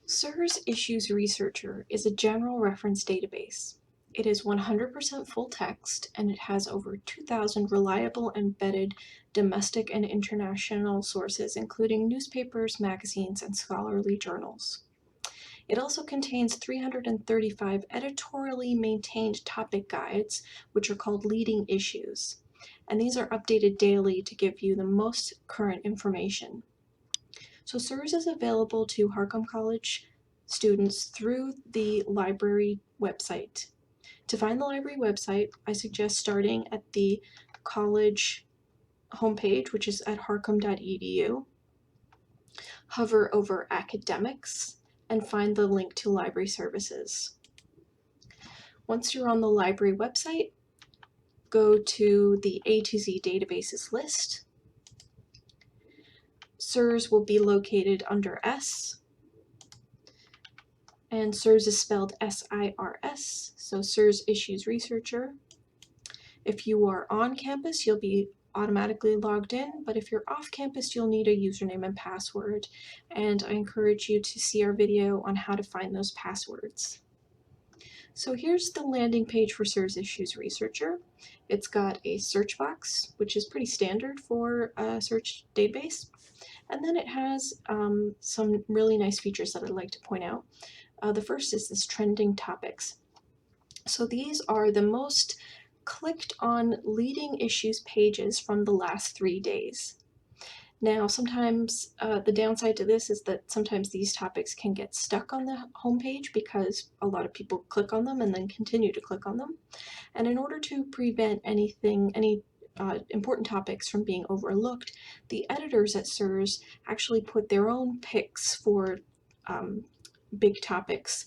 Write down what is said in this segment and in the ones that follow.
SIRS Issues Researcher is a general reference database. It is 100% full text, and it has over 2,000 reliable embedded domestic and international sources, including newspapers, magazines, and scholarly journals. It also contains 335 editorially maintained topic guides, which are called leading issues, and these are updated daily to give you the most current information. So SIRS is available to Harcum College students through the library website. To find the library website, I suggest starting at the college homepage, which is at harcum.edu. Hover over Academics and find the link to library services. Once you're on the library website, go to the A to Z databases list. SIRS will be located under S, and SIRS is spelled S-I-R-S, so SIRS Issues Researcher. If you are on campus, you'll be automatically logged in, but if you're off campus, you'll need a username and password, and I encourage you to see our video on how to find those passwords. So here's the landing page for SIRS Issues Researcher. It's got a search box, which is pretty standard for a search database. And then it has some really nice features that I'd like to point out. The first is this trending topics. So these are the most clicked on leading issues pages from the last 3 days. Now, sometimes the downside to this is that sometimes these topics can get stuck on the homepage because a lot of people click on them and then continue to click on them. And in order to prevent any important topics from being overlooked, the editors at SIRS actually put their own picks for big topics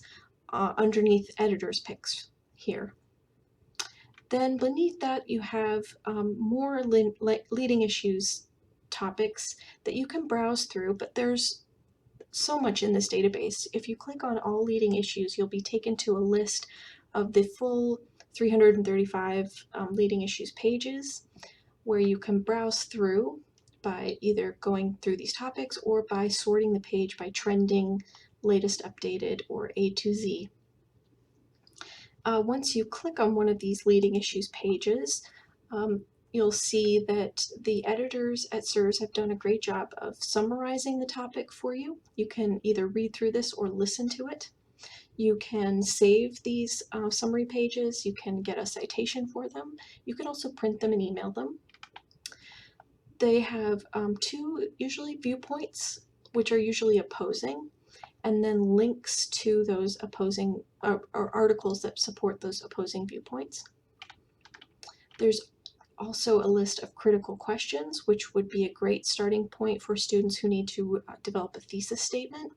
underneath editors' picks here. Then beneath that you have more leading issues topics that you can browse through, but there's so much in this database. If you click on all leading issues, you'll be taken to a list of the full 335 leading issues pages, where you can browse through by either going through these topics or by sorting the page by trending, latest updated, or A to Z. Once you click on one of these leading issues pages, you'll see that the editors at SIRS have done a great job of summarizing the topic for you. You can either read through this or listen to it. You can save these summary pages. You can get a citation for them. You can also print them and email them. They have two usually viewpoints, which are usually opposing, and then links to those opposing or articles that support those opposing viewpoints. There's also a list of critical questions, which would be a great starting point for students who need to develop a thesis statement.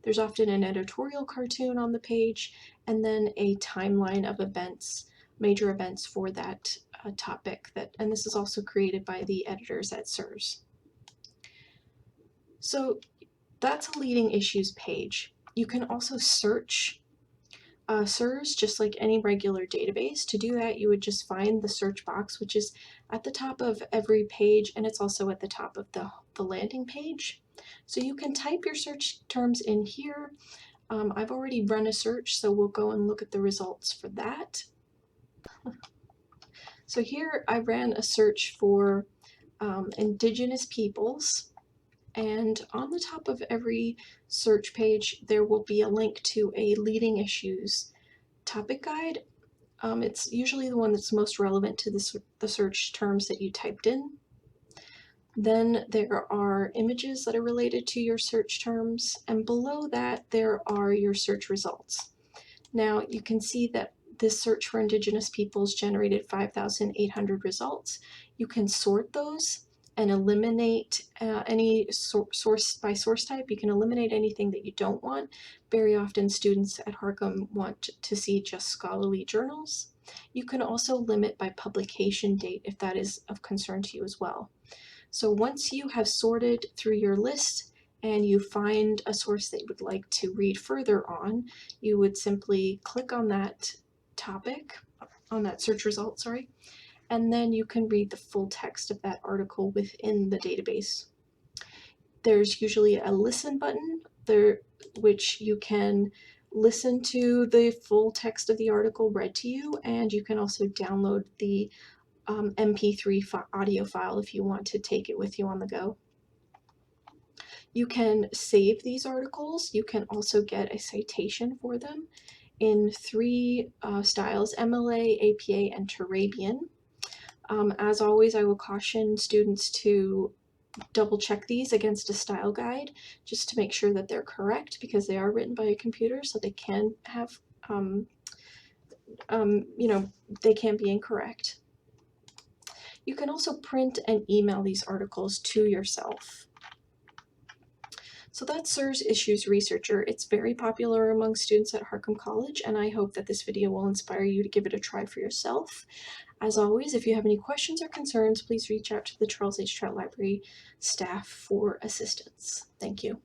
There's often an editorial cartoon on the page, and then a timeline of events, major events for that topic, and this is also created by the editors at SIRS. So that's a leading issues page. You can also search SIRS just like any regular database. To do that, you would just find the search box, which is at the top of every page, and it's also at the top of the landing page. So you can type your search terms in here. I've already run a search, so we'll go and look at the results for that. So here I ran a search for Indigenous peoples, and on the top of every search page there will be a link to a leading issues topic guide. It's usually the one that's most relevant to the search terms that you typed in. Then there are images that are related to your search terms, and below that there are your search results. Now you can see that this search for Indigenous peoples generated 5,800 results. You can sort those and eliminate any source by source type. You can eliminate anything that you don't want. Very often students at Harcum want to see just scholarly journals. You can also limit by publication date if that is of concern to you as well. So once you have sorted through your list and you find a source that you would like to read further on, you would simply click on that topic, on that search result, sorry, and then you can read the full text of that article within the database. There's usually a listen button. which you can listen to the full text of the article read to you, and you can also download the MP3 audio file if you want to take it with you on the go. You can save these articles. You can also get a citation for them in three styles: MLA, APA, and Turabian. As always, I will caution students to double check these against a style guide just to make sure that they're correct, because they are written by a computer, so they can have, they can be incorrect. You can also print and email these articles to yourself. So that's SIRS Issues Researcher. It's very popular among students at Harcum College, and I hope that this video will inspire you to give it a try for yourself. As always, if you have any questions or concerns, please reach out to the Charles H. Trout Library staff for assistance. Thank you.